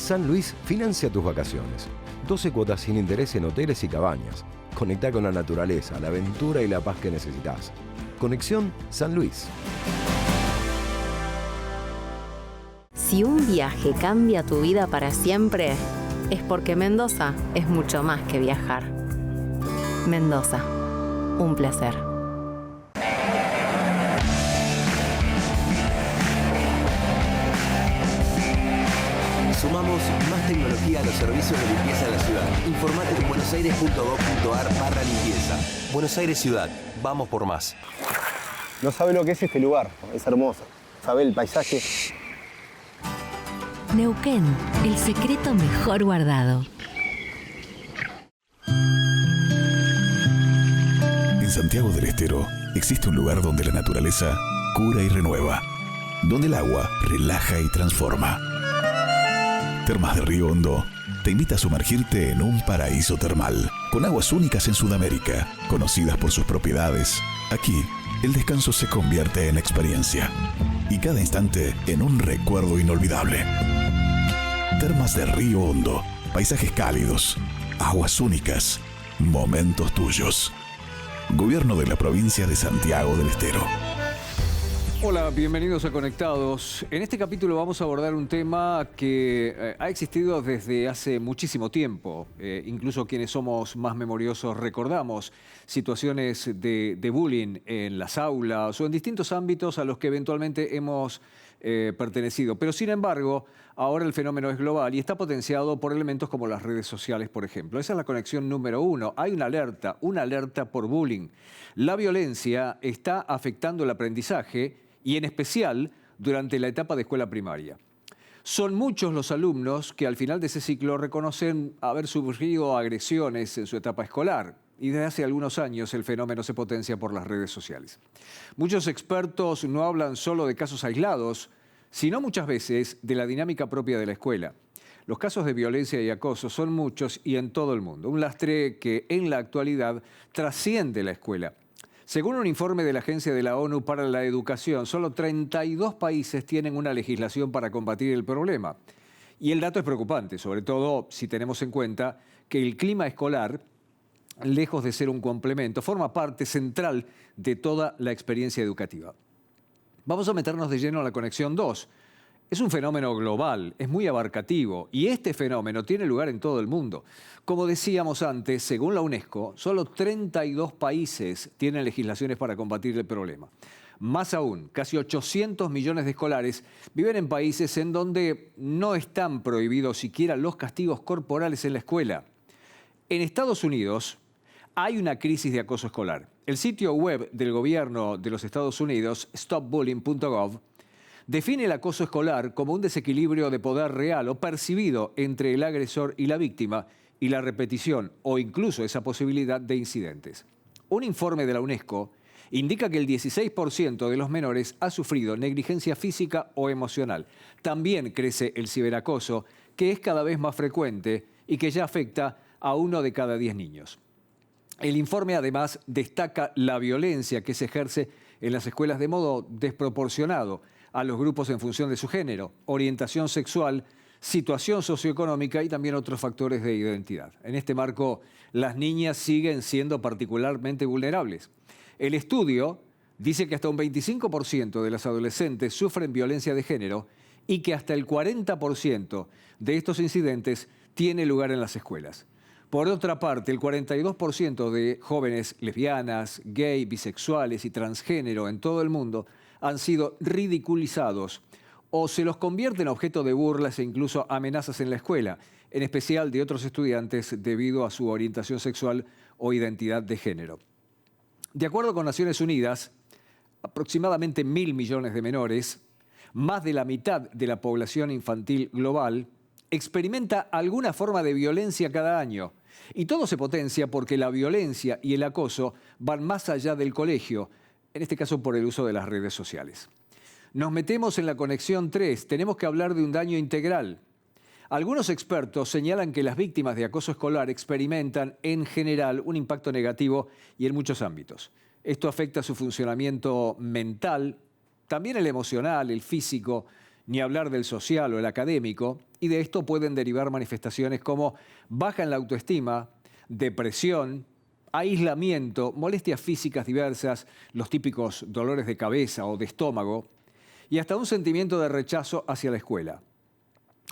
San Luis financia tus vacaciones. 12 cuotas sin interés en hoteles y cabañas. Conectá con la naturaleza, la aventura y la paz que necesitas. Conexión San Luis. Si un viaje cambia tu vida para siempre, es porque Mendoza es mucho más que viajar. Mendoza, un placer. Sumamos más tecnología a los servicios de limpieza en la ciudad. Informate en buenosaires.gov.ar/limpieza. Buenos Aires Ciudad. Vamos por más. No sabe lo que es este lugar. Es hermoso. Sabe el paisaje. Neuquén, el secreto mejor guardado. En Santiago del Estero existe un lugar donde la naturaleza cura y renueva, donde el agua relaja y transforma. Termas de Río Hondo te invita a sumergirte en un paraíso termal, con aguas únicas en Sudamérica, conocidas por sus propiedades. Aquí, el descanso se convierte en experiencia y cada instante en un recuerdo inolvidable. Termas de Río Hondo, paisajes cálidos, aguas únicas, momentos tuyos. Gobierno de la provincia de Santiago del Estero. Hola, bienvenidos a Conectados. En este capítulo vamos a abordar un tema que ha existido desde hace muchísimo tiempo. Incluso quienes somos más memoriosos recordamos situaciones de bullying en las aulas o en distintos ámbitos a los que eventualmente hemos pertenecido. Pero sin embargo, ahora el fenómeno es global y está potenciado por elementos como las redes sociales, por ejemplo. Esa es la conexión número uno. Hay una alerta por bullying. La violencia está afectando el aprendizaje y en especial durante la etapa de escuela primaria. Son muchos los alumnos que al final de ese ciclo reconocen haber sufrido agresiones en su etapa escolar. Y desde hace algunos años el fenómeno se potencia por las redes sociales. Muchos expertos no hablan solo de casos aislados, sino muchas veces de la dinámica propia de la escuela. Los casos de violencia y acoso son muchos y en todo el mundo. Un lastre que en la actualidad trasciende la escuela. Según un informe de la Agencia de la ONU para la Educación, solo 32 países tienen una legislación para combatir el problema. Y el dato es preocupante, sobre todo si tenemos en cuenta que el clima escolar, lejos de ser un complemento, forma parte central de toda la experiencia educativa. Vamos a meternos de lleno a la conexión 2. Es un fenómeno global, es muy abarcativo y este fenómeno tiene lugar en todo el mundo. Como decíamos antes, según la UNESCO, solo 32 países tienen legislaciones para combatir el problema. Más aún, casi 800 millones de escolares viven en países en donde no están prohibidos siquiera los castigos corporales en la escuela. En Estados Unidos hay una crisis de acoso escolar. El sitio web del gobierno de los Estados Unidos, stopbullying.gov, define el acoso escolar como un desequilibrio de poder real o percibido entre el agresor y la víctima y la repetición o incluso esa posibilidad de incidentes. Un informe de la UNESCO indica que el 16% de los menores ha sufrido negligencia física o emocional. También crece el ciberacoso, que es cada vez más frecuente y que ya afecta a 1 de cada 10 niños. El informe además destaca la violencia que se ejerce en las escuelas de modo desproporcionado a los grupos en función de su género, orientación sexual, situación socioeconómica y también otros factores de identidad. En este marco, las niñas siguen siendo particularmente vulnerables. El estudio dice que hasta un 25% de las adolescentes sufren violencia de género y que hasta el 40% de estos incidentes tiene lugar en las escuelas. Por otra parte, el 42% de jóvenes lesbianas, gay, bisexuales y transgénero en todo el mundo han sido ridiculizados o se los convierte en objeto de burlas e incluso amenazas en la escuela, en especial de otros estudiantes debido a su orientación sexual o identidad de género. De acuerdo con Naciones Unidas, aproximadamente 1.000 millones de menores, más de la mitad de la población infantil global, experimenta alguna forma de violencia cada año. Y todo se potencia porque la violencia y el acoso van más allá del colegio, en este caso por el uso de las redes sociales. Nos metemos en la conexión 3, tenemos que hablar de un daño integral. Algunos expertos señalan que las víctimas de acoso escolar experimentan en general un impacto negativo y en muchos ámbitos. Esto afecta su funcionamiento mental, también el emocional, el físico ni hablar del social o el académico, y de esto pueden derivar manifestaciones como baja en la autoestima, depresión, aislamiento, molestias físicas diversas, los típicos dolores de cabeza o de estómago, y hasta un sentimiento de rechazo hacia la escuela.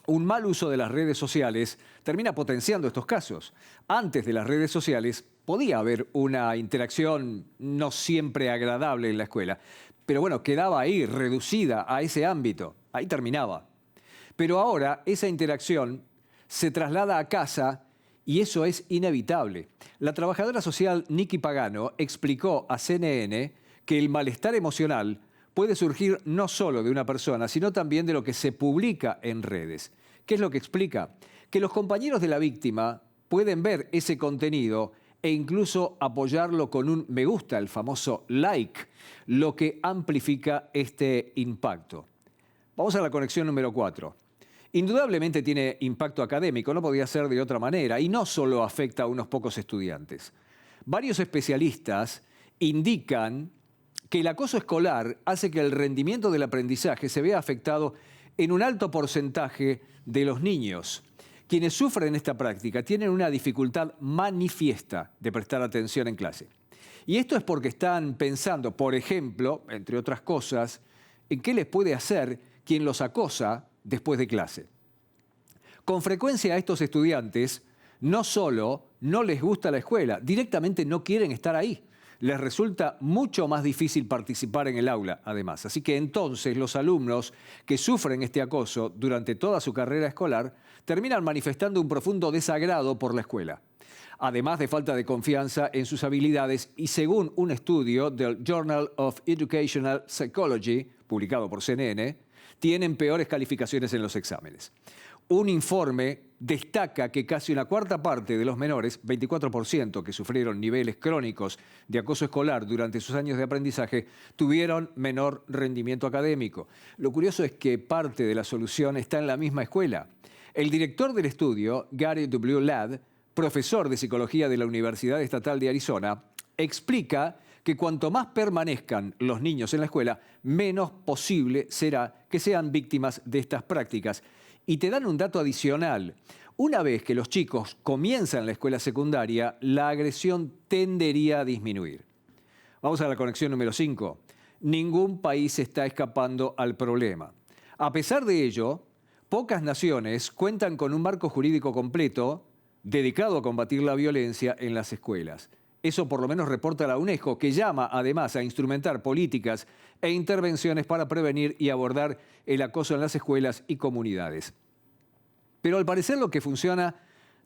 Un mal uso de las redes sociales termina potenciando estos casos. Antes de las redes sociales podía haber una interacción no siempre agradable en la escuela, pero bueno, quedaba ahí, reducida a ese ámbito, ahí terminaba. Pero ahora esa interacción se traslada a casa y eso es inevitable. La trabajadora social Nikki Pagano explicó a CNN que el malestar emocional puede surgir no solo de una persona, sino también de lo que se publica en redes. ¿Qué es lo que explica? Que los compañeros de la víctima pueden ver ese contenido e incluso apoyarlo con un me gusta, el famoso like, lo que amplifica este impacto. Vamos a la conexión número 4. Indudablemente tiene impacto académico, no podía ser de otra manera, y no solo afecta a unos pocos estudiantes. Varios especialistas indican que el acoso escolar hace que el rendimiento del aprendizaje se vea afectado en un alto porcentaje de los niños. Quienes sufren esta práctica tienen una dificultad manifiesta de prestar atención en clase. Y esto es porque están pensando, por ejemplo, entre otras cosas, en qué les puede hacer quien los acosa después de clase. Con frecuencia a estos estudiantes no solo no les gusta la escuela, directamente no quieren estar ahí. Les resulta mucho más difícil participar en el aula, además. Así que entonces los alumnos que sufren este acoso durante toda su carrera escolar terminan manifestando un profundo desagrado por la escuela, además de falta de confianza en sus habilidades y según un estudio del Journal of Educational Psychology, publicado por CNN, tienen peores calificaciones en los exámenes. Un informe destaca que casi una cuarta parte de los menores, 24% que sufrieron niveles crónicos de acoso escolar durante sus años de aprendizaje, tuvieron menor rendimiento académico. Lo curioso es que parte de la solución está en la misma escuela. El director del estudio, Gary W. Ladd, profesor de psicología de la Universidad Estatal de Arizona, explica que cuanto más permanezcan los niños en la escuela, menos posible será que sean víctimas de estas prácticas. Y te dan un dato adicional. Una vez que los chicos comienzan la escuela secundaria, la agresión tendería a disminuir. Vamos a la conexión número 5. Ningún país está escapando al problema. A pesar de ello, pocas naciones cuentan con un marco jurídico completo dedicado a combatir la violencia en las escuelas. Eso por lo menos reporta la UNESCO, que llama además a instrumentar políticas e intervenciones para prevenir y abordar el acoso en las escuelas y comunidades. Pero al parecer lo que funciona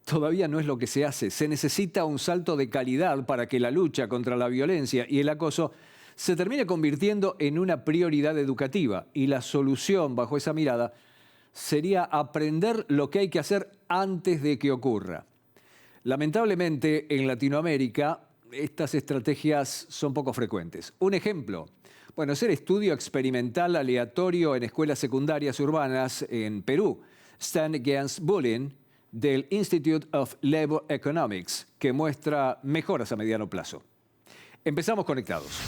todavía no es lo que se hace. Se necesita un salto de calidad para que la lucha contra la violencia y el acoso se termine convirtiendo en una prioridad educativa. Y la solución bajo esa mirada sería aprender lo que hay que hacer antes de que ocurra. Lamentablemente, en Latinoamérica, estas estrategias son poco frecuentes. Un ejemplo, es el estudio experimental aleatorio en escuelas secundarias urbanas en Perú, Stand Against Bullying, del Institute of Labor Economics, que muestra mejoras a mediano plazo. Empezamos conectados.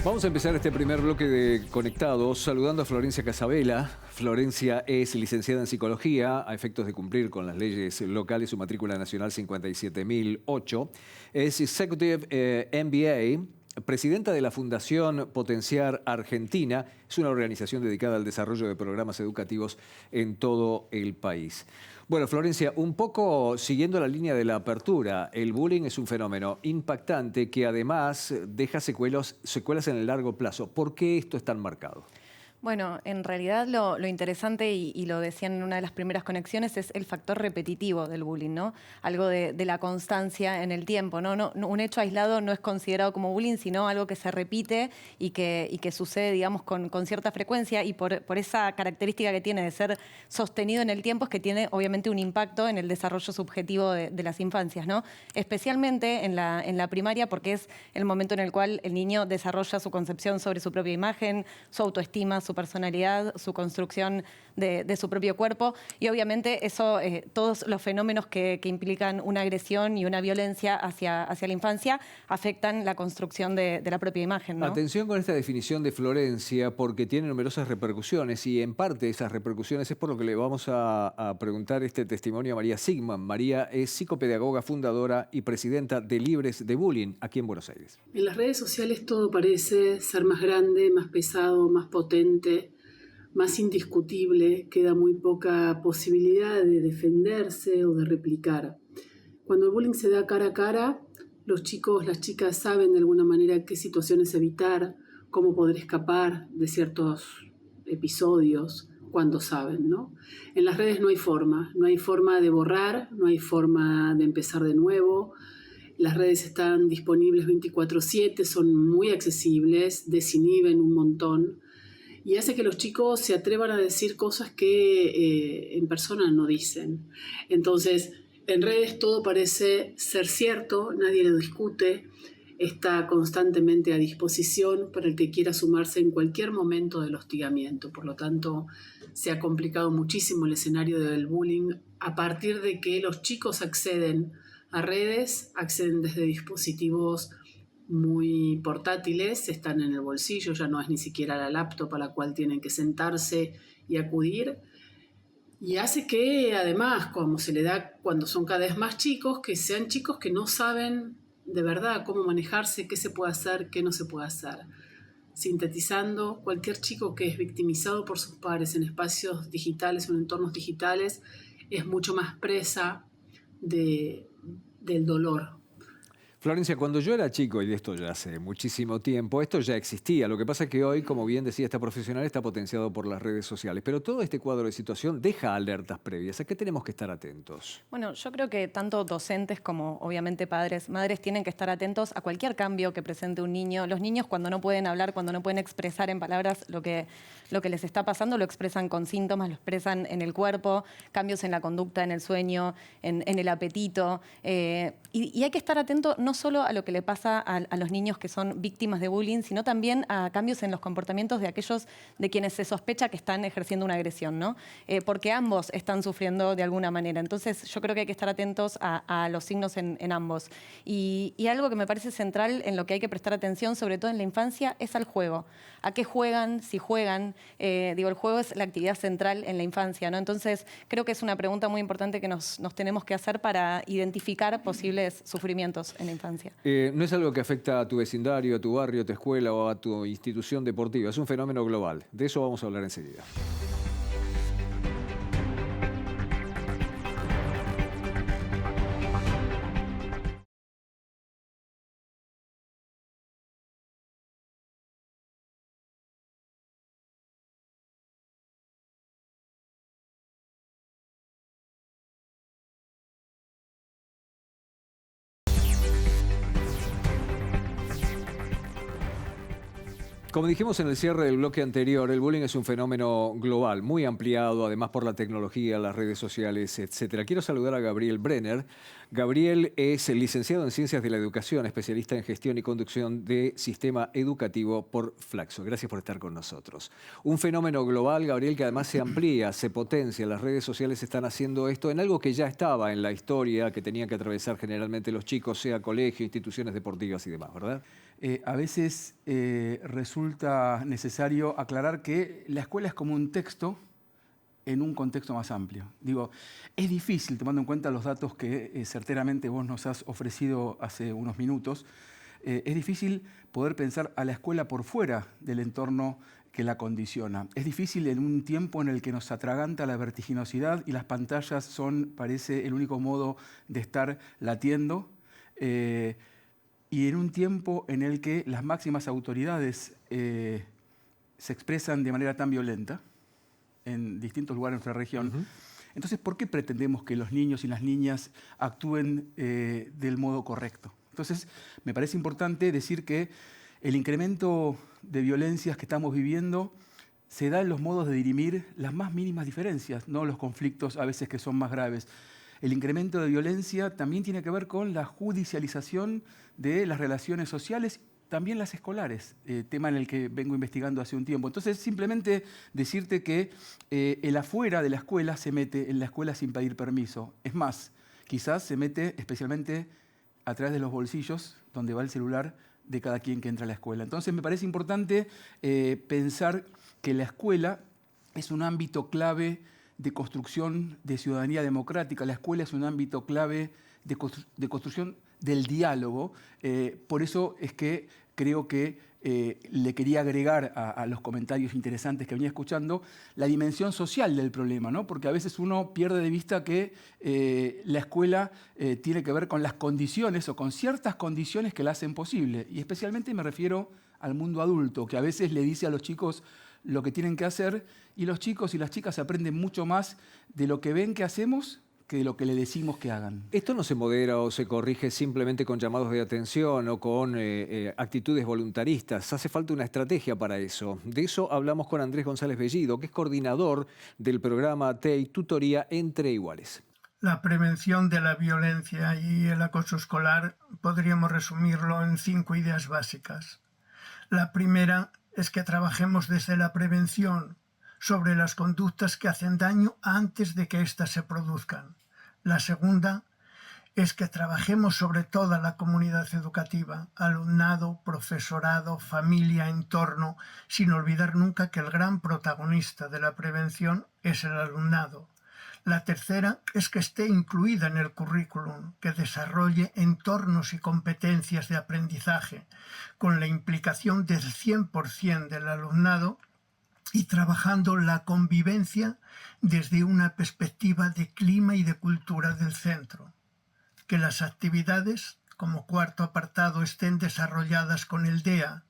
Vamos a empezar este primer bloque de Conectados saludando a Florencia Casabela. Florencia es licenciada en Psicología, a efectos de cumplir con las leyes locales, su matrícula nacional 57008. Es Executive MBA, presidenta de la Fundación Potenciar Argentina. Es una organización dedicada al desarrollo de programas educativos en todo el país. Bueno, Florencia, un poco siguiendo la línea de la apertura, el bullying es un fenómeno impactante que además deja secuelas en el largo plazo. ¿Por qué esto es tan marcado? Bueno, en realidad lo interesante, y lo decían en una de las primeras conexiones, es el factor repetitivo del bullying, ¿no? Algo de la constancia en el tiempo, ¿no? Un hecho aislado no es considerado como bullying, sino algo que se repite y que sucede, digamos, con cierta frecuencia, y por esa característica que tiene de ser sostenido en el tiempo, es que tiene obviamente un impacto en el desarrollo subjetivo de las infancias, ¿no? Especialmente en la primaria, porque es el momento en el cual el niño desarrolla su concepción sobre su propia imagen, su autoestima, su su personalidad, su construcción de su propio cuerpo. Y obviamente eso, todos los fenómenos que implican una agresión y una violencia hacia la infancia afectan la construcción de la propia imagen, ¿no? Atención con esta definición de Florencia, porque tiene numerosas repercusiones y en parte esas repercusiones es por lo que le vamos a preguntar este testimonio a María Sigman. María es psicopedagoga, fundadora y presidenta de Libres de Bullying aquí en Buenos Aires. En las redes sociales todo parece ser más grande, más pesado, más potente, más indiscutible. Queda muy poca posibilidad de defenderse o de replicar. Cuando el bullying se da cara a cara, los chicos, las chicas saben de alguna manera qué situaciones evitar, cómo poder escapar de ciertos episodios, cuando saben, ¿no? En las redes no hay forma de borrar, no hay forma de empezar de nuevo. Las redes están disponibles 24/7, son muy accesibles, desinhiben un montón y hace que los chicos se atrevan a decir cosas que en persona no dicen. Entonces, en redes todo parece ser cierto, nadie lo discute, está constantemente a disposición para el que quiera sumarse en cualquier momento del hostigamiento. Por lo tanto, se ha complicado muchísimo el escenario del bullying a partir de que los chicos acceden a redes, acceden desde dispositivos muy portátiles, están en el bolsillo, ya no es ni siquiera la laptop a la cual tienen que sentarse y acudir. Y hace que, además, como se le da cuando son cada vez más chicos, que sean chicos que no saben de verdad cómo manejarse, qué se puede hacer, qué no se puede hacer. Sintetizando, cualquier chico que es victimizado por sus padres en espacios digitales o en entornos digitales es mucho más presa del dolor. Florencia, cuando yo era chico, y de esto ya hace muchísimo tiempo, esto ya existía. Lo que pasa es que hoy, como bien decía esta profesional, está potenciado por las redes sociales. Pero todo este cuadro de situación deja alertas previas. ¿A qué tenemos que estar atentos? Bueno, yo creo que tanto docentes como obviamente padres, madres tienen que estar atentos a cualquier cambio que presente un niño. Los niños cuando no pueden hablar, cuando no pueden expresar en palabras lo que les está pasando, lo expresan con síntomas, lo expresan en el cuerpo, cambios en la conducta, en el sueño, en el apetito. Y hay que estar atento no solo a lo que le pasa a los niños que son víctimas de bullying, sino también a cambios en los comportamientos de aquellos de quienes se sospecha que están ejerciendo una agresión, ¿no? Porque ambos están sufriendo de alguna manera. Entonces yo creo que hay que estar atentos a los signos en ambos. Y algo que me parece central en lo que hay que prestar atención, sobre todo en la infancia, es al juego. ¿A qué juegan? Si juegan. El juego es la actividad central en la infancia, ¿no? Entonces creo que es una pregunta muy importante que nos tenemos que hacer para identificar posibles sufrimientos en la infancia. No es algo que afecta a tu vecindario, a tu barrio, a tu escuela o a tu institución deportiva. Es un fenómeno global. De eso vamos a hablar enseguida. Como dijimos en el cierre del bloque anterior, el bullying es un fenómeno global, muy ampliado, además por la tecnología, las redes sociales, etc. Quiero saludar a Gabriel Brenner. Gabriel es licenciado en Ciencias de la Educación, especialista en Gestión y Conducción de Sistema Educativo por Flaxo. Gracias por estar con nosotros. Un fenómeno global, Gabriel, que además se amplía, se potencia. Las redes sociales están haciendo esto en algo que ya estaba en la historia, que tenían que atravesar generalmente los chicos, sea colegio, instituciones deportivas y demás, ¿verdad? A veces resulta necesario aclarar que la escuela es como un texto en un contexto más amplio. Digo, es difícil, tomando en cuenta los datos que certeramente vos nos has ofrecido hace unos minutos, es difícil poder pensar a la escuela por fuera del entorno que la condiciona. Es difícil en un tiempo en el que nos atraganta la vertiginosidad y las pantallas son, parece, el único modo de estar latiendo. Y en un tiempo en el que las máximas autoridades se expresan de manera tan violenta en distintos lugares de nuestra región. Entonces, ¿por qué pretendemos que los niños y las niñas actúen del modo correcto? Entonces, me parece importante decir que el incremento de violencias que estamos viviendo se da en los modos de dirimir las más mínimas diferencias, no los conflictos a veces que son más graves. El incremento de violencia también tiene que ver con la judicialización de las relaciones sociales también las escolares, tema en el que vengo investigando hace un tiempo. Entonces, simplemente decirte que el afuera de la escuela se mete en la escuela sin pedir permiso. Es más, quizás se mete especialmente a través de los bolsillos, donde va el celular de cada quien que entra a la escuela. Entonces, me parece importante pensar que la escuela es un ámbito clave de construcción de ciudadanía democrática. La escuela es un ámbito clave de construcción del diálogo. Por eso es que creo que le quería agregar a los comentarios interesantes que venía escuchando la dimensión social del problema, ¿no? Porque a veces uno pierde de vista que la escuela tiene que ver con las condiciones o con ciertas condiciones que la hacen posible. Y especialmente me refiero al mundo adulto, que a veces le dice a los chicos lo que tienen que hacer, y los chicos y las chicas aprenden mucho más de lo que ven que hacemos que de lo que le decimos que hagan. ¿Esto no se modera o se corrige simplemente con llamados de atención o con actitudes voluntaristas? Hace falta una estrategia para eso. De eso hablamos con Andrés González Bellido, que es coordinador del programa TEI Tutoría Entre Iguales. La prevención de la violencia y el acoso escolar podríamos resumirlo en 5 ideas básicas. La primera es que trabajemos desde la prevención sobre las conductas que hacen daño antes de que éstas se produzcan. La segunda es que trabajemos sobre toda la comunidad educativa, alumnado, profesorado, familia, entorno, sin olvidar nunca que el gran protagonista de la prevención es el alumnado. La tercera es que esté incluida en el currículum, que desarrolle entornos y competencias de aprendizaje, con la implicación del 100% del alumnado y trabajando la convivencia desde una perspectiva de clima y de cultura del centro. Que las actividades, como cuarto apartado, estén desarrolladas con el DEA,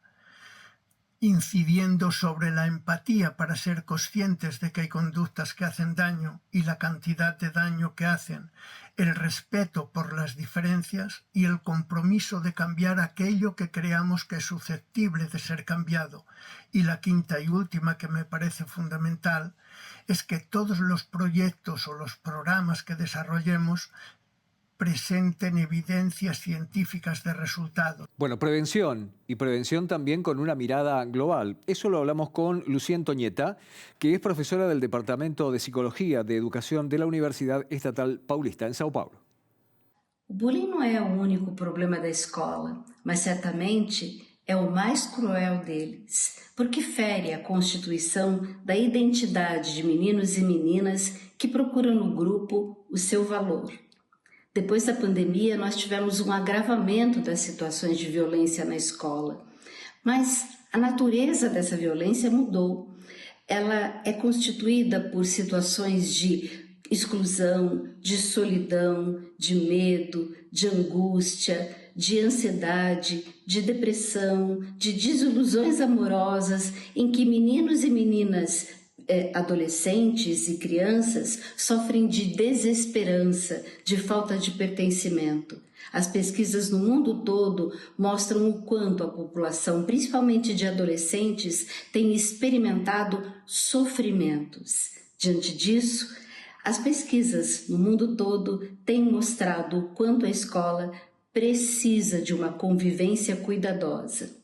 incidiendo sobre la empatía para ser conscientes de que hay conductas que hacen daño y la cantidad de daño que hacen, el respeto por las diferencias y el compromiso de cambiar aquello que creamos que es susceptible de ser cambiado. Y la quinta y última, que me parece fundamental, es que todos los proyectos o los programas que desarrollemos presenten evidencias científicas de resultados. Bueno, prevención, y prevención también con una mirada global. Eso lo hablamos con Lucien Toñeta, que es profesora del Departamento de Psicología de Educación de la Universidad Estatal Paulista, en São Paulo. O bullying não é o único problema da escola, mas certamente é o mais cruel deles, porque fere a constituição da identidade de meninos e meninas que procuram no grupo o seu valor. Depois da pandemia, nós tivemos um agravamento das situações de violência na escola. Mas a natureza dessa violência mudou. Ela é constituída por situações de exclusão, de solidão, de medo, de angústia, de ansiedade, de depressão, de desilusões amorosas, em que meninos e meninas adolescentes e crianças sofrem de desesperança, de falta de pertencimento. As pesquisas no mundo todo mostram o quanto a população, principalmente de adolescentes, tem experimentado sofrimentos. Diante disso, as pesquisas no mundo todo têm mostrado o quanto a escola precisa de uma convivência cuidadosa.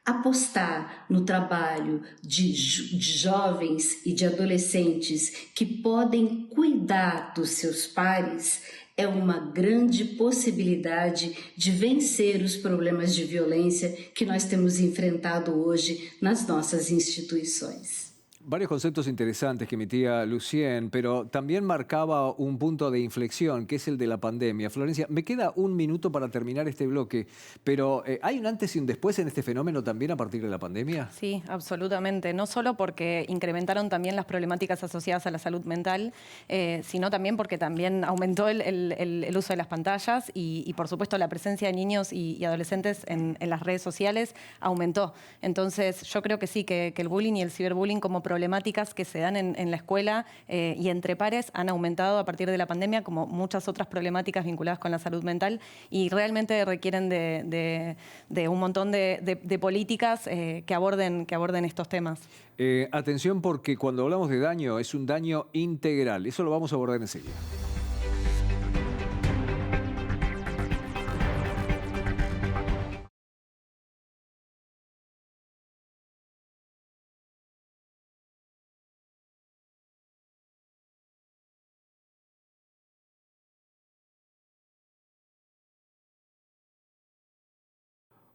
Apostar no trabalho de jovens e de adolescentes que podem cuidar dos seus pares é uma grande possibilidade de vencer os problemas de violência que nós temos enfrentado hoje nas nossas instituições. Varios conceptos interesantes que emitía Lucien, pero también marcaba un punto de inflexión, que es el de la pandemia. Florencia, me queda un minuto para terminar este bloque, pero ¿hay un antes y un después en este fenómeno también a partir de la pandemia? Sí, absolutamente. No solo porque incrementaron también las problemáticas asociadas a la salud mental, sino también porque también aumentó el uso de las pantallas y por supuesto la presencia de niños y adolescentes en las redes sociales aumentó. Entonces yo creo que sí, que el bullying y el ciberbullying como problemáticas que se dan en la escuela y entre pares han aumentado a partir de la pandemia, como muchas otras problemáticas vinculadas con la salud mental, y realmente requieren de un montón de políticas que aborden estos temas. Atención, porque cuando hablamos de daño es un daño integral. Eso lo vamos a abordar enseguida.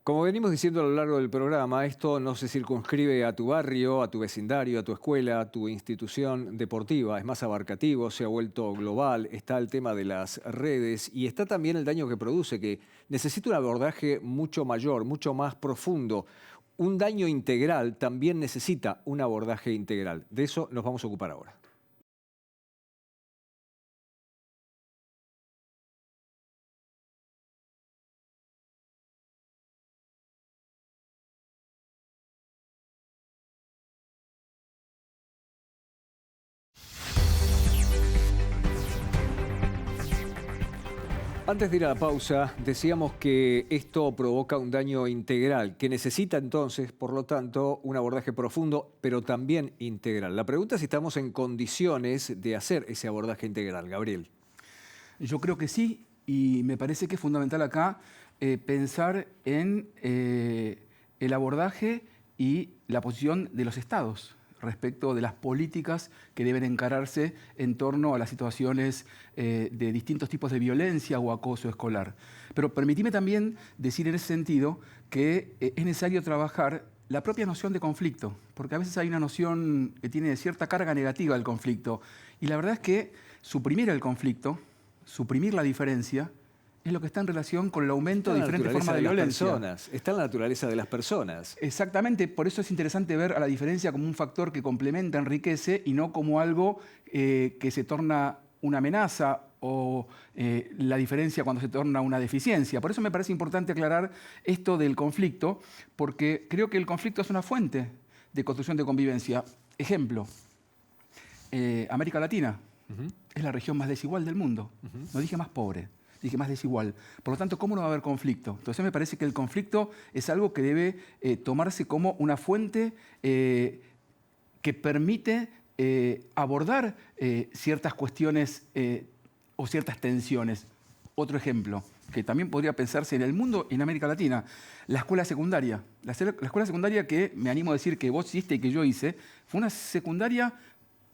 Como venimos diciendo a lo largo del programa, esto no se circunscribe a tu barrio, a tu vecindario, a tu escuela, a tu institución deportiva. Es más abarcativo, se ha vuelto global, está el tema de las redes y está también el daño que produce, que necesita un abordaje mucho mayor, mucho más profundo. Un daño integral también necesita un abordaje integral. De eso nos vamos a ocupar ahora. Antes de ir a la pausa, decíamos que esto provoca un daño integral, que necesita entonces, por lo tanto, un abordaje profundo, pero también integral. La pregunta es si estamos en condiciones de hacer ese abordaje integral. Gabriel. Yo creo que sí, y me parece que es fundamental acá pensar en el abordaje y la posición de los estados respecto de las políticas que deben encararse en torno a las situaciones de distintos tipos de violencia o acoso escolar. Pero permitime también decir en ese sentido que es necesario trabajar la propia noción de conflicto, porque a veces hay una noción que tiene cierta carga negativa del conflicto, y la verdad es que suprimir el conflicto, suprimir la diferencia, es lo que está en relación con el aumento de diferentes formas de violencia. Está en la naturaleza de las personas. Exactamente, por eso es interesante ver a la diferencia como un factor que complementa, enriquece, y no como algo que se torna una amenaza o la diferencia cuando se torna una deficiencia. Por eso me parece importante aclarar esto del conflicto, porque creo que el conflicto es una fuente de construcción de convivencia. Ejemplo, América Latina es la región más desigual del mundo. No dije más pobre, dije más desigual. Por lo tanto, ¿cómo no va a haber conflicto? Entonces me parece que el conflicto es algo que debe tomarse como una fuente que permite abordar ciertas cuestiones o ciertas tensiones. Otro ejemplo, que también podría pensarse en el mundo y en América Latina, la escuela secundaria. La escuela secundaria que me animo a decir que vos hiciste y que yo hice, fue una secundaria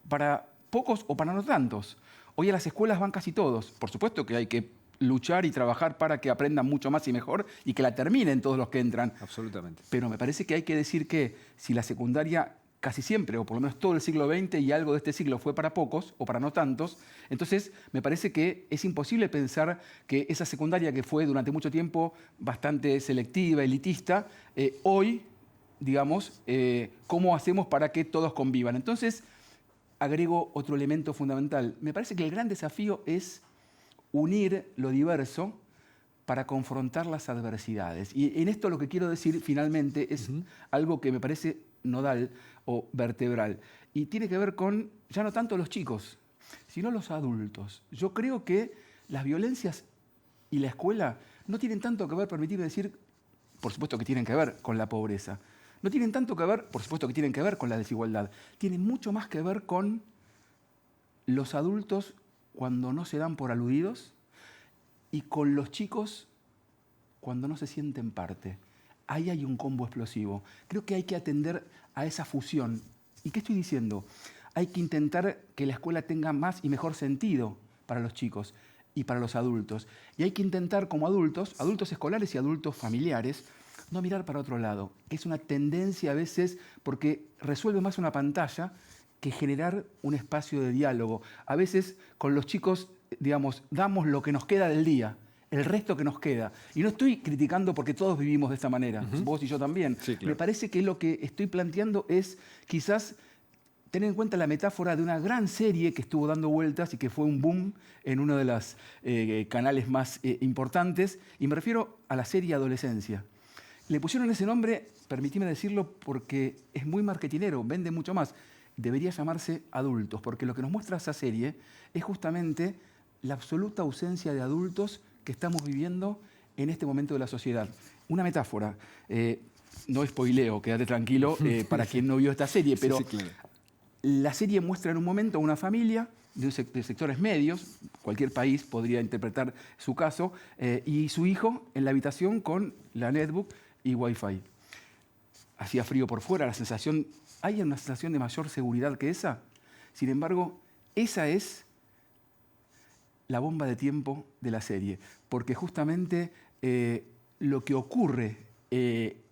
para pocos o para no tantos. Hoy a las escuelas van casi todos. Por supuesto que hay que luchar y trabajar para que aprendan mucho más y mejor y que la terminen todos los que entran. Absolutamente. Pero me parece que hay que decir que si la secundaria casi siempre, o por lo menos todo el siglo XX y algo de este siglo fue para pocos o para no tantos, entonces me parece que es imposible pensar que esa secundaria que fue durante mucho tiempo bastante selectiva, elitista, hoy, digamos, ¿cómo hacemos para que todos convivan? Entonces, agrego otro elemento fundamental. Me parece que el gran desafío es unir lo diverso para confrontar las adversidades. Y en esto lo que quiero decir finalmente es algo que me parece nodal o vertebral. Y tiene que ver con, ya no tanto los chicos, sino los adultos. Yo creo que las violencias y la escuela no tienen tanto que ver, permitidme decir, por supuesto que tienen que ver con la pobreza. No tienen tanto que ver, por supuesto que tienen que ver con la desigualdad. Tienen mucho más que ver con los adultos cuando no se dan por aludidos y con los chicos cuando no se sienten parte. Ahí hay un combo explosivo. Creo que hay que atender a esa fusión. ¿Y qué estoy diciendo? Hay que intentar que la escuela tenga más y mejor sentido para los chicos y para los adultos. Y hay que intentar como adultos, adultos escolares y adultos familiares, no mirar para otro lado, que es una tendencia a veces porque resuelve más una pantalla que generar un espacio de diálogo. A veces con los chicos, digamos, damos lo que nos queda del día, el resto que nos queda. Y no estoy criticando porque todos vivimos de esta manera, vos y yo también. Sí, claro. Me parece que lo que estoy planteando es quizás tener en cuenta la metáfora de una gran serie que estuvo dando vueltas y que fue un boom en uno de los canales más importantes, y me refiero a la serie Adolescencia. Le pusieron ese nombre, permitime decirlo, porque es muy marketinero, vende mucho más. Debería llamarse Adultos, porque lo que nos muestra esa serie es justamente la absoluta ausencia de adultos que estamos viviendo en este momento de la sociedad. Una metáfora, no spoileo, quédate tranquilo, para quien no vio esta serie, pero sí, claro. La serie muestra en un momento a una familia de sectores medios, cualquier país podría interpretar su caso, y su hijo en la habitación con la netbook y wifi. Hacía frío por fuera, ¿hay una sensación de mayor seguridad que esa? Sin embargo, esa es la bomba de tiempo de la serie, porque justamente lo que ocurre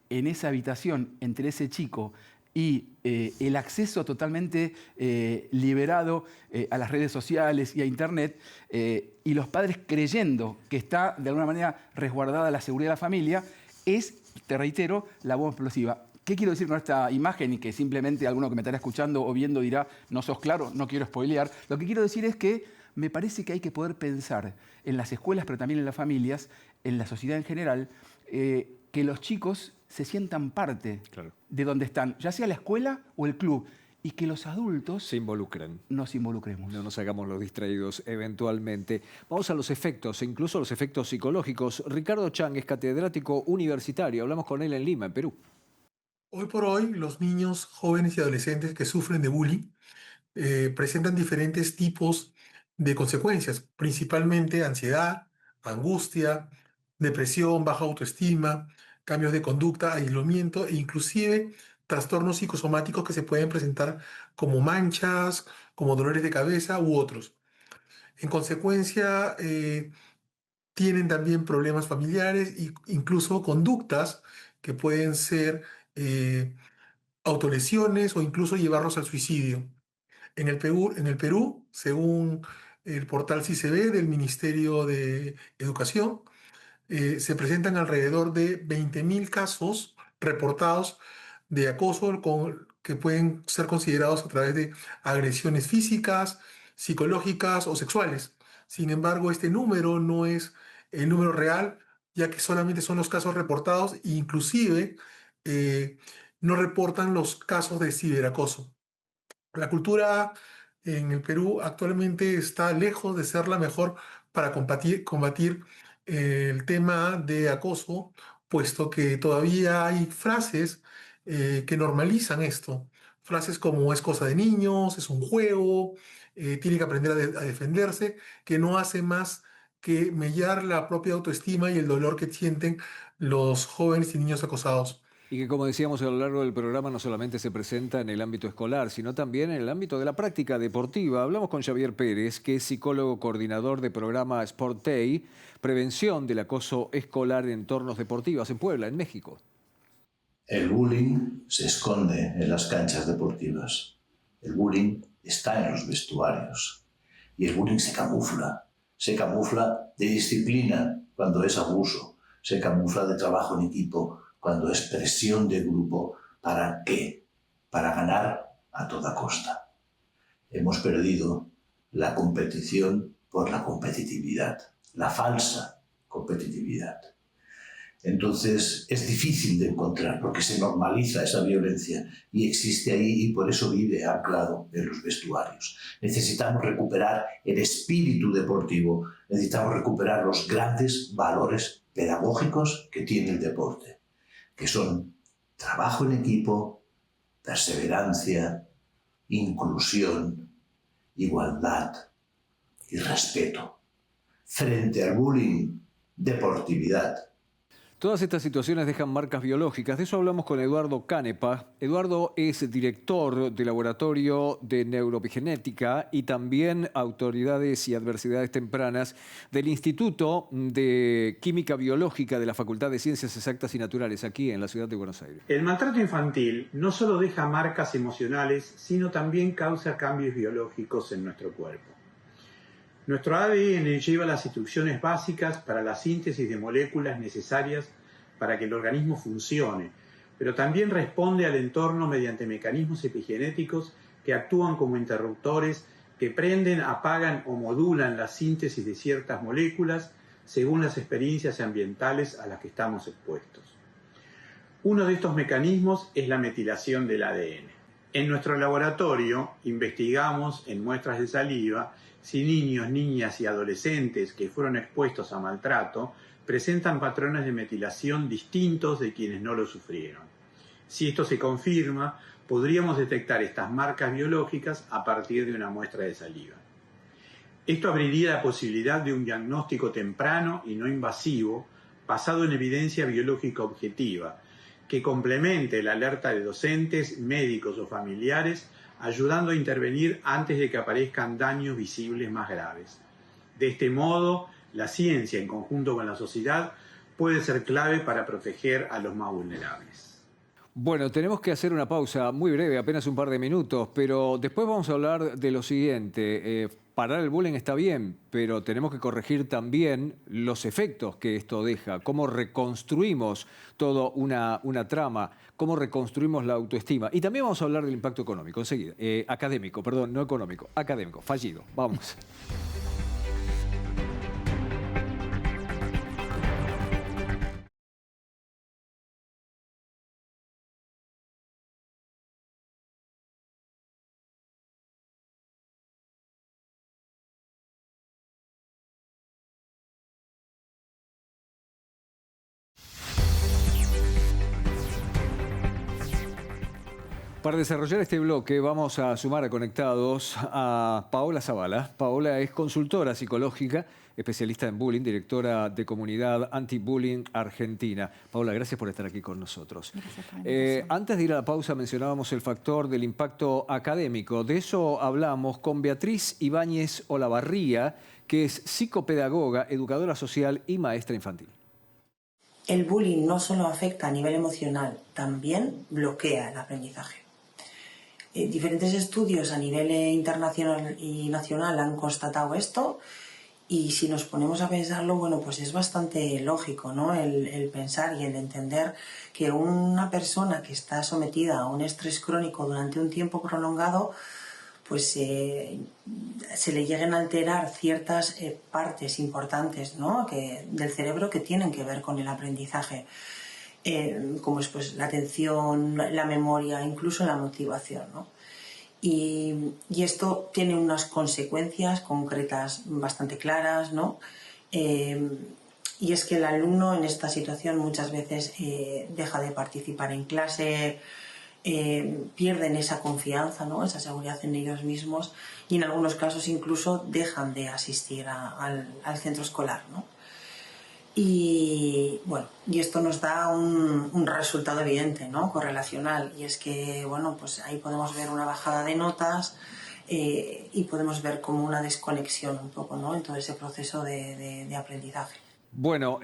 en esa habitación entre ese chico y el acceso totalmente liberado a las redes sociales y a Internet, y los padres creyendo que está de alguna manera resguardada la seguridad de la familia, es, te reitero, la bomba explosiva. ¿Qué quiero decir con esta imagen? Y que simplemente alguno que me estará escuchando o viendo dirá, no sos claro, no quiero spoilear. Lo que quiero decir es que me parece que hay que poder pensar en las escuelas, pero también en las familias, en la sociedad en general, que los chicos se sientan parte de donde están, ya sea la escuela o el club, y que los adultos se involucren. Nos involucremos. No nos hagamos los distraídos eventualmente. Vamos a los efectos, incluso a los efectos psicológicos. Ricardo Chang es catedrático universitario. Hablamos con él en Lima, en Perú. Hoy por hoy, los niños, jóvenes y adolescentes que sufren de bullying presentan diferentes tipos de consecuencias, principalmente ansiedad, angustia, depresión, baja autoestima, cambios de conducta, aislamiento e inclusive trastornos psicosomáticos que se pueden presentar como manchas, como dolores de cabeza u otros. En consecuencia, tienen también problemas familiares e incluso conductas que pueden ser autolesiones o incluso llevarlos al suicidio. En el Perú, según el portal CICB del Ministerio de Educación, se presentan alrededor de 20.000 casos reportados de acoso que pueden ser considerados a través de agresiones físicas, psicológicas o sexuales. Sin embargo, este número no es el número real, ya que solamente son los casos reportados e inclusive no reportan los casos de ciberacoso. La cultura en el Perú actualmente está lejos de ser la mejor para combatir el tema de acoso, puesto que todavía hay frases que normalizan esto. Frases como es cosa de niños, es un juego, tiene que aprender a defenderse, que no hace más que mellar la propia autoestima y el dolor que sienten los jóvenes y niños acosados. Y que, como decíamos a lo largo del programa, no solamente se presenta en el ámbito escolar, sino también en el ámbito de la práctica deportiva. Hablamos con Xavier Pérez, que es psicólogo coordinador de programa Sport Day, prevención del acoso escolar en entornos deportivos en Puebla, en México. El bullying se esconde en las canchas deportivas. El bullying está en los vestuarios. Y el bullying se camufla. Se camufla de disciplina cuando es abuso. Se camufla de trabajo en equipo cuando es presión de grupo. ¿Para qué? Para ganar a toda costa. Hemos perdido la competición por la competitividad, la falsa competitividad. Entonces es difícil de encontrar porque se normaliza esa violencia y existe ahí y por eso vive anclado en los vestuarios. Necesitamos recuperar el espíritu deportivo, necesitamos recuperar los grandes valores pedagógicos que tiene el deporte, que son trabajo en equipo, perseverancia, inclusión, igualdad y respeto. Frente al bullying, deportividad. Todas estas situaciones dejan marcas biológicas. De eso hablamos con Eduardo Canepa. Eduardo es director del Laboratorio de Neuroepigenética y también Autoridades y Adversidades Tempranas del Instituto de Química Biológica de la Facultad de Ciencias Exactas y Naturales, aquí en la ciudad de Buenos Aires. El maltrato infantil no solo deja marcas emocionales, sino también causa cambios biológicos en nuestro cuerpo. Nuestro ADN lleva las instrucciones básicas para la síntesis de moléculas necesarias para que el organismo funcione, pero también responde al entorno mediante mecanismos epigenéticos que actúan como interruptores que prenden, apagan o modulan la síntesis de ciertas moléculas según las experiencias ambientales a las que estamos expuestos. Uno de estos mecanismos es la metilación del ADN. En nuestro laboratorio investigamos en muestras de saliva si niños, niñas y adolescentes que fueron expuestos a maltrato presentan patrones de metilación distintos de quienes no lo sufrieron. Si esto se confirma, podríamos detectar estas marcas biológicas a partir de una muestra de saliva. Esto abriría la posibilidad de un diagnóstico temprano y no invasivo, basado en evidencia biológica objetiva, que complemente la alerta de docentes, médicos o familiares, ayudando a intervenir antes de que aparezcan daños visibles más graves. De este modo, la ciencia, en conjunto con la sociedad, puede ser clave para proteger a los más vulnerables. Bueno, tenemos que hacer una pausa muy breve, apenas un par de minutos, pero después vamos a hablar de lo siguiente. Parar el bullying está bien, pero tenemos que corregir también los efectos que esto deja, cómo reconstruimos toda una trama, cómo reconstruimos la autoestima. Y también vamos a hablar del impacto económico, enseguida. Académico, perdón, no económico, académico, fallido. Vamos. Para desarrollar este bloque vamos a sumar a Conectados a Paola Zavala. Paola es consultora psicológica, especialista en bullying, directora de Comunidad Anti-Bullying Argentina. Paola, gracias por estar aquí con nosotros. Gracias por la invitación. Antes de ir a la pausa mencionábamos el factor del impacto académico. De eso hablamos con Beatriz Ibáñez Olavarría, que es psicopedagoga, educadora social y maestra infantil. El bullying no solo afecta a nivel emocional, también bloquea el aprendizaje. Diferentes estudios a nivel internacional y nacional han constatado esto, y si nos ponemos a pensarlo, bueno, pues es bastante lógico, ¿no? El pensar y el entender que una persona que está sometida a un estrés crónico durante un tiempo prolongado, pues se le lleguen a alterar ciertas partes importantes, ¿no? Del cerebro que tienen que ver con el aprendizaje, como es pues, la atención, la memoria, incluso la motivación, ¿no? Y esto tiene unas consecuencias concretas bastante claras, ¿no? Y es que el alumno en esta situación muchas veces deja de participar en clase, pierden esa confianza, ¿no? Esa seguridad en ellos mismos, y en algunos casos incluso dejan de asistir al centro escolar, ¿no? Y bueno, y esto nos da un resultado evidente, ¿no? Correlacional, y es que bueno, pues ahí podemos ver una bajada de notas y podemos ver como una desconexión un poco, ¿no? En todo ese proceso de aprendizaje. Bueno,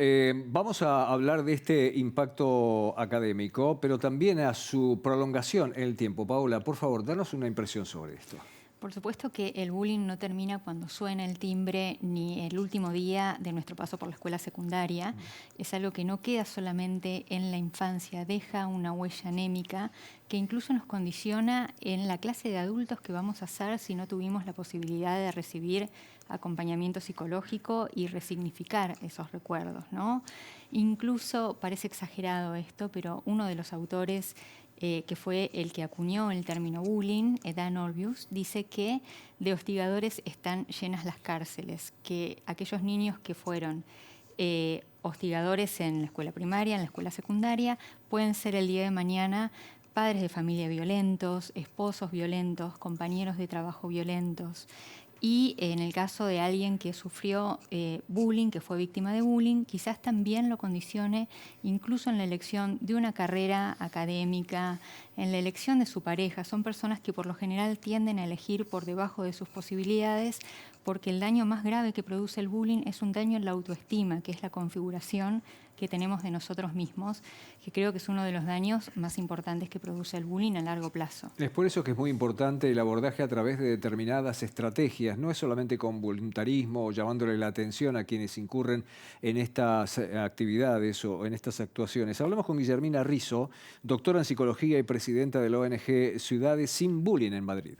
vamos a hablar de este impacto académico, pero también a su prolongación en el tiempo. Paola, por favor, danos una impresión sobre esto. Por supuesto que el bullying no termina cuando suena el timbre ni el último día de nuestro paso por la escuela secundaria. Es algo que no queda solamente en la infancia, deja una huella anémica que incluso nos condiciona en la clase de adultos que vamos a hacer si no tuvimos la posibilidad de recibir acompañamiento psicológico y resignificar esos recuerdos, ¿no? Incluso, parece exagerado esto, pero uno de los autores que fue el que acuñó el término bullying, Dan Olbius, dice que de hostigadores están llenas las cárceles, que aquellos niños que fueron hostigadores en la escuela primaria, en la escuela secundaria, pueden ser el día de mañana padres de familia violentos, esposos violentos, compañeros de trabajo violentos. Y en el caso de alguien que sufrió bullying, que fue víctima de bullying, quizás también lo condicione incluso en la elección de una carrera académica, en la elección de su pareja. Son personas que por lo general tienden a elegir por debajo de sus posibilidades, porque el daño más grave que produce el bullying es un daño en la autoestima, que es la configuración que tenemos de nosotros mismos, que creo que es uno de los daños más importantes que produce el bullying a largo plazo. Es por eso que es muy importante el abordaje a través de determinadas estrategias. No es solamente con voluntarismo o llamándole la atención a quienes incurren en estas actividades o en estas actuaciones. Hablamos con Guillermina Rizzo, doctora en psicología y presidenta de la ONG Ciudades Sin Bullying en Madrid.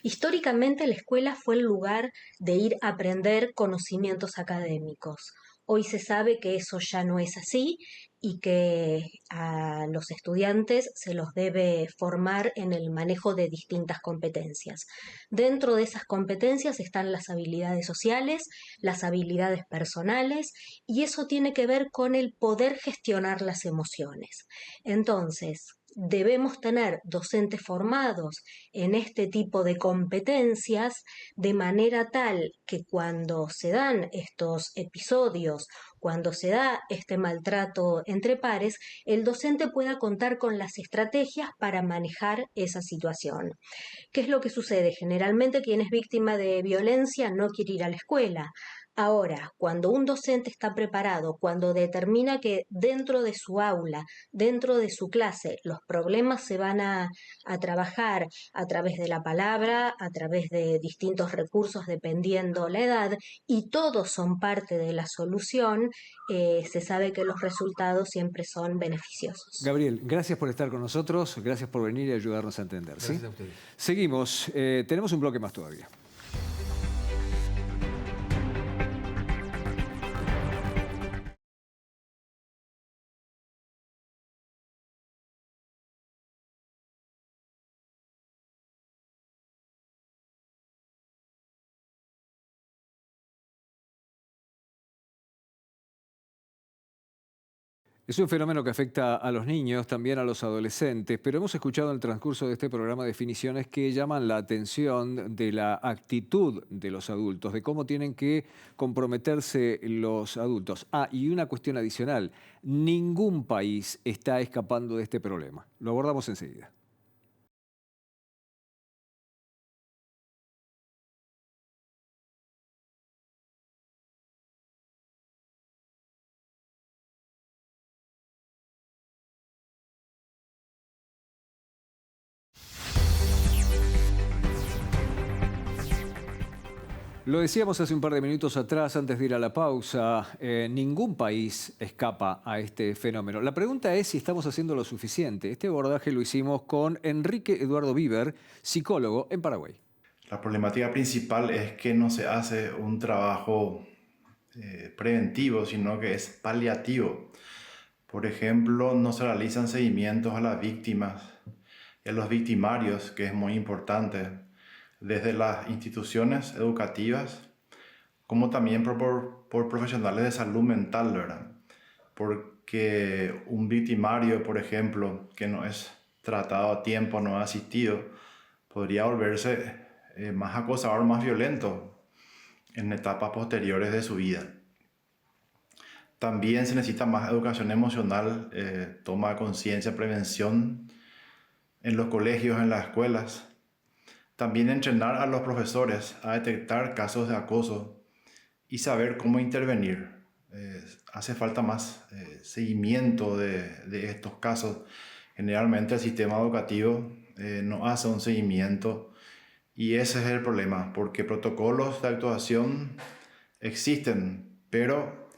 Históricamente la escuela fue el lugar de ir a aprender conocimientos académicos. Hoy se sabe que eso ya no es así y que a los estudiantes se los debe formar en el manejo de distintas competencias. Dentro de esas competencias están las habilidades sociales, las habilidades personales, y eso tiene que ver con el poder gestionar las emociones. Entonces, debemos tener docentes formados en este tipo de competencias de manera tal que cuando se dan estos episodios, cuando se da este maltrato entre pares, el docente pueda contar con las estrategias para manejar esa situación. ¿Qué es lo que sucede? Generalmente quien es víctima de violencia no quiere ir a la escuela. Ahora, cuando un docente está preparado, cuando determina que dentro de su aula, dentro de su clase, los problemas se van a trabajar a través de la palabra, a través de distintos recursos dependiendo la edad, y todos son parte de la solución, se sabe que los resultados siempre son beneficiosos. Gabriel, gracias por estar con nosotros, gracias por venir y ayudarnos a entender. ¿sí? Gracias a ustedes. Seguimos, tenemos un bloque más todavía. Es un fenómeno que afecta a los niños, también a los adolescentes, pero hemos escuchado en el transcurso de este programa definiciones que llaman la atención de la actitud de los adultos, de cómo tienen que comprometerse los adultos. Ah, y una cuestión adicional, ningún país está escapando de este problema. Lo abordamos enseguida. Lo decíamos hace un par de minutos atrás, antes de ir a la pausa, ningún país escapa a este fenómeno. La pregunta es si estamos haciendo lo suficiente. Este abordaje lo hicimos con Enrique Eduardo Viver, psicólogo en Paraguay. La problemática principal es que no se hace un trabajo preventivo, sino que es paliativo. Por ejemplo, no se realizan seguimientos a las víctimas y a los victimarios, que es muy importante, desde las instituciones educativas, como también por profesionales de salud mental, ¿verdad? Porque un victimario, por ejemplo, que no es tratado a tiempo, no es asistido, podría volverse más acosador, más violento en etapas posteriores de su vida. También se necesita más educación emocional, toma de conciencia, prevención en los colegios, en las escuelas. También entrenar a los profesores a detectar casos de acoso y saber cómo intervenir. Hace falta más seguimiento de estos casos. Generalmente el sistema educativo no hace un seguimiento y ese es el problema, porque protocolos de actuación existen, pero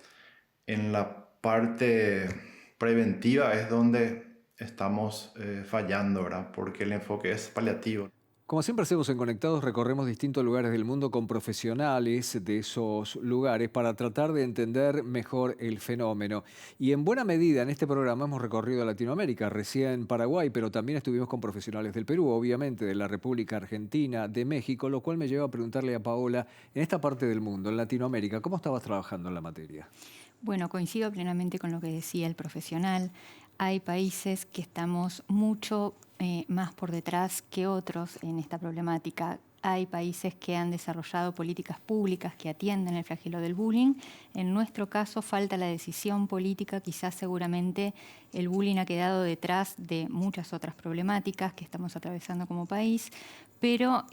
en la parte preventiva es donde estamos fallando, ¿verdad? Porque el enfoque es paliativo. Como siempre hacemos en Conectados, recorremos distintos lugares del mundo con profesionales de esos lugares para tratar de entender mejor el fenómeno. Y en buena medida en este programa hemos recorrido Latinoamérica, recién Paraguay, pero también estuvimos con profesionales del Perú, obviamente, de la República Argentina, de México, lo cual me lleva a preguntarle a Paola, en esta parte del mundo, en Latinoamérica, ¿cómo estabas trabajando en la materia? Bueno, coincido plenamente con lo que decía el profesional. Hay países que estamos mucho más por detrás que otros en esta problemática. Hay países que han desarrollado políticas públicas que atienden el flagelo del bullying. En nuestro caso falta la decisión política, quizás seguramente el bullying ha quedado detrás de muchas otras problemáticas que estamos atravesando como país, pero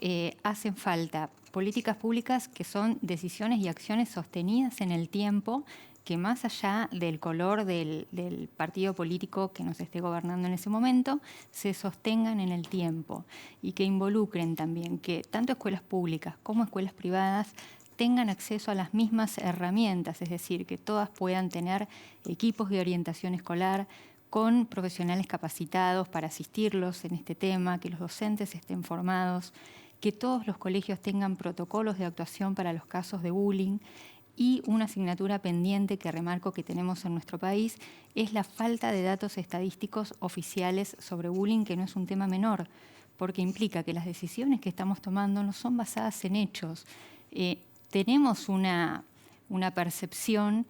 hacen falta políticas públicas que son decisiones y acciones sostenidas en el tiempo, que más allá del color del partido político que nos esté gobernando en ese momento, se sostengan en el tiempo y que involucren también que tanto escuelas públicas como escuelas privadas tengan acceso a las mismas herramientas, es decir, que todas puedan tener equipos de orientación escolar con profesionales capacitados para asistirlos en este tema, que los docentes estén formados, que todos los colegios tengan protocolos de actuación para los casos de bullying. Y una asignatura pendiente que remarco que tenemos en nuestro país es la falta de datos estadísticos oficiales sobre bullying, que no es un tema menor, porque implica que las decisiones que estamos tomando no son basadas en hechos. Tenemos una percepción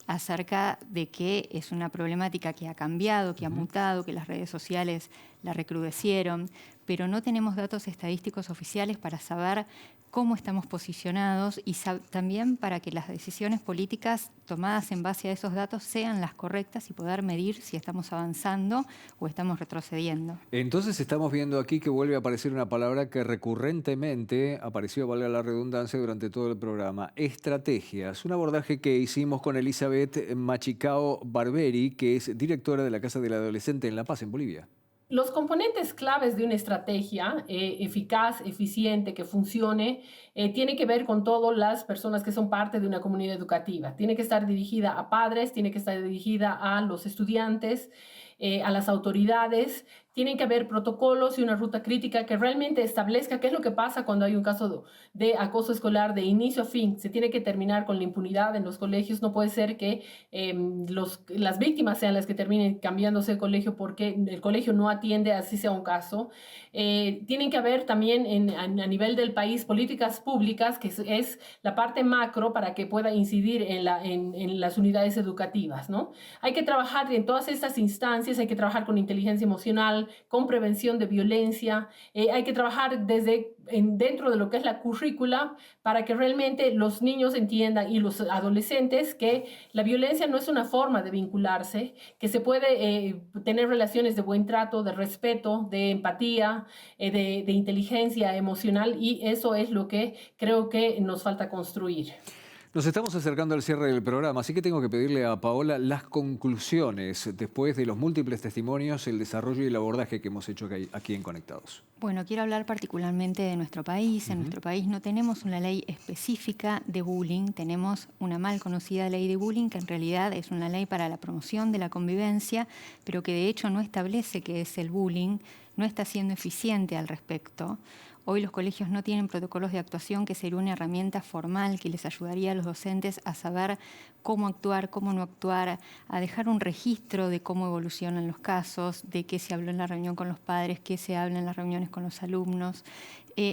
acerca de que es una problemática que ha cambiado, que ha mutado, que las redes sociales la recrudecieron, pero no tenemos datos estadísticos oficiales para saber cómo estamos posicionados y también para que las decisiones políticas tomadas en base a esos datos sean las correctas y poder medir si estamos avanzando o estamos retrocediendo. Entonces estamos viendo aquí que vuelve a aparecer una palabra que recurrentemente apareció, valga la redundancia, durante todo el programa: estrategias. Un abordaje que hicimos con Elizabeth Machicao Barberi, que es directora de la Casa del Adolescente en La Paz, en Bolivia. Los componentes claves de una estrategia eficaz, eficiente, que funcione, tiene que ver con todas las personas que son parte de una comunidad educativa. Tiene que estar dirigida a padres, tiene que estar dirigida a los estudiantes, a las autoridades. Tienen que haber protocolos y una ruta crítica que realmente establezca qué es lo que pasa cuando hay un caso de acoso escolar de inicio a fin. Se tiene que terminar con la impunidad en los colegios. No puede ser que las víctimas sean las que terminen cambiándose de colegio porque el colegio no atiende, así sea un caso. Tienen que haber también a nivel del país políticas públicas, que es la parte macro para que pueda incidir en las unidades educativas, ¿no? Hay que trabajar en todas estas instancias, hay que trabajar con inteligencia emocional, con prevención de violencia, hay que trabajar dentro de lo que es la currícula para que realmente los niños entiendan y los adolescentes que la violencia no es una forma de vincularse, que se puede tener relaciones de buen trato, de respeto, de empatía, de inteligencia emocional, y eso es lo que creo que nos falta construir. Nos estamos acercando al cierre del programa, así que tengo que pedirle a Paola las conclusiones después de los múltiples testimonios, el desarrollo y el abordaje que hemos hecho aquí en Conectados. Bueno, quiero hablar particularmente de nuestro país. En nuestro país no tenemos una ley específica de bullying, tenemos una mal conocida ley de bullying que en realidad es una ley para la promoción de la convivencia, pero que de hecho no establece qué es el bullying, no está siendo eficiente al respecto. Hoy los colegios no tienen protocolos de actuación, que sería una herramienta formal que les ayudaría a los docentes a saber cómo actuar, cómo no actuar, a dejar un registro de cómo evolucionan los casos, de qué se habló en la reunión con los padres, qué se habla en las reuniones con los alumnos.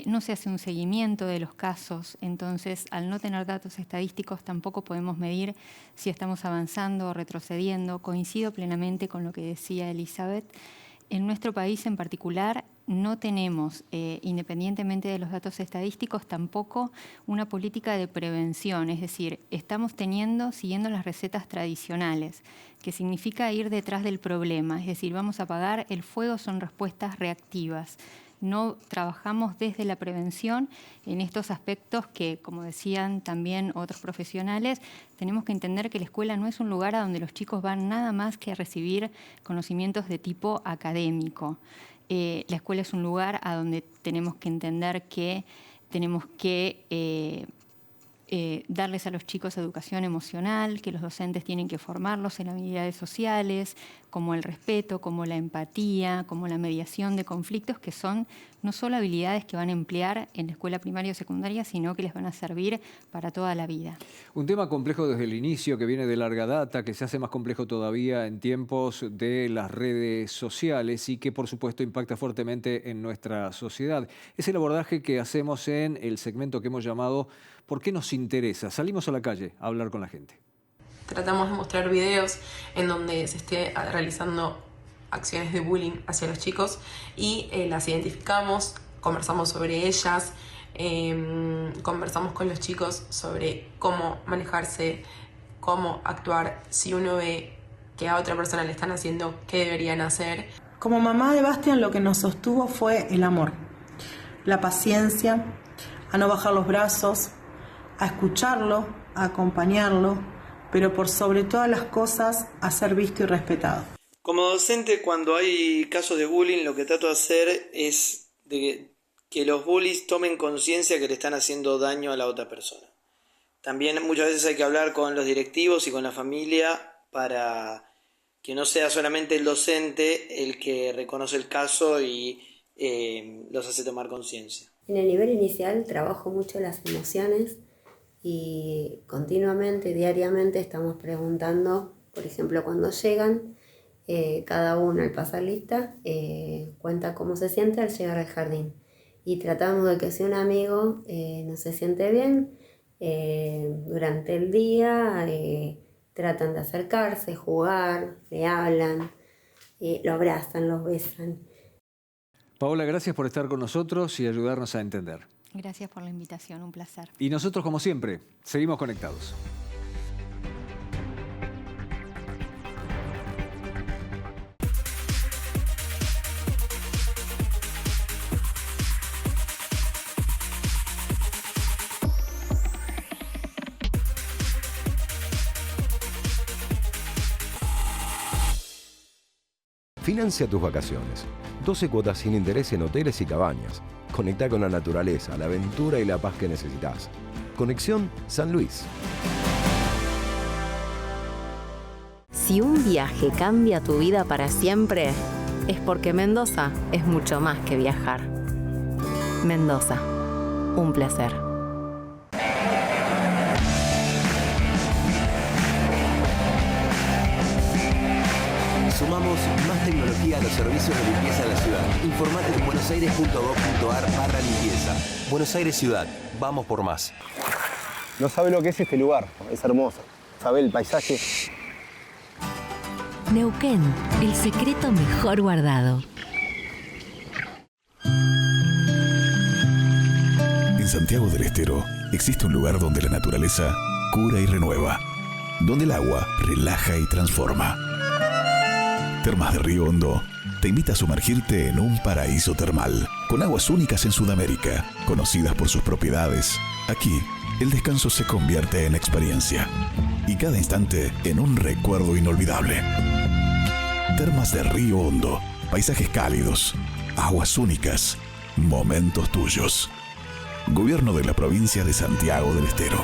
No se hace un seguimiento de los casos, entonces al no tener datos estadísticos tampoco podemos medir si estamos avanzando o retrocediendo. Coincido plenamente con lo que decía Elizabeth. En nuestro país en particular no tenemos, independientemente de los datos estadísticos, tampoco una política de prevención. Es decir, estamos siguiendo las recetas tradicionales, que significa ir detrás del problema. Es decir, vamos a apagar el fuego, son respuestas reactivas. No trabajamos desde la prevención en estos aspectos que, como decían también otros profesionales, tenemos que entender que la escuela no es un lugar a donde los chicos van nada más que a recibir conocimientos de tipo académico. La escuela es un lugar a donde tenemos que entender que tenemos que darles a los chicos educación emocional, que los docentes tienen que formarlos en habilidades sociales, como el respeto, como la empatía, como la mediación de conflictos, que son no solo habilidades que van a emplear en la escuela primaria o secundaria, sino que les van a servir para toda la vida. Un tema complejo desde el inicio, que viene de larga data, que se hace más complejo todavía en tiempos de las redes sociales y que, por supuesto, impacta fuertemente en nuestra sociedad. Es el abordaje que hacemos en el segmento que hemos llamado ¿Por qué nos interesa? Salimos a la calle a hablar con la gente. Tratamos de mostrar videos en donde se esté realizando acciones de bullying hacia los chicos y las identificamos, conversamos sobre ellas, conversamos con los chicos sobre cómo manejarse, cómo actuar si uno ve que a otra persona le están haciendo, qué deberían hacer. Como mamá de Bastian, lo que nos sostuvo fue el amor, la paciencia, a no bajar los brazos, a escucharlo, a acompañarlo, pero por sobre todas las cosas a ser visto y respetado. Como docente, cuando hay casos de bullying, lo que trato de hacer es de que los bullies tomen conciencia que le están haciendo daño a la otra persona. También muchas veces hay que hablar con los directivos y con la familia para que no sea solamente el docente el que reconoce el caso y los hace tomar conciencia. En el nivel inicial trabajo mucho las emociones y continuamente, diariamente estamos preguntando, por ejemplo, cuando llegan, cada uno al pasar lista cuenta cómo se siente al llegar al jardín. Y tratamos de que si un amigo no se siente bien, durante el día tratan de acercarse, jugar, le hablan, lo abrazan, los besan. Paola, gracias por estar con nosotros y ayudarnos a entender. Gracias por la invitación, un placer. Y nosotros, como siempre, seguimos conectados. Financia tus vacaciones. 12 cuotas sin interés en hoteles y cabañas. Conecta con la naturaleza, la aventura y la paz que necesitas. Conexión San Luis. Si un viaje cambia tu vida para siempre, es porque Mendoza es mucho más que viajar. Mendoza, un placer. Sumamos más tecnología a los servicios de limpieza de la ciudad. Informate en buenosaires.gov.ar/limpieza. Buenos Aires Ciudad. Vamos por más. No sabe lo que es este lugar. Es hermoso. Sabe el paisaje. Neuquén, el secreto mejor guardado. En Santiago del Estero existe un lugar donde la naturaleza cura y renueva, donde el agua relaja y transforma. Termas de Río Hondo te invita a sumergirte en un paraíso termal, con aguas únicas en Sudamérica, conocidas por sus propiedades. Aquí, el descanso se convierte en experiencia y cada instante en un recuerdo inolvidable. Termas de Río Hondo, paisajes cálidos, aguas únicas, momentos tuyos. Gobierno de la provincia de Santiago del Estero.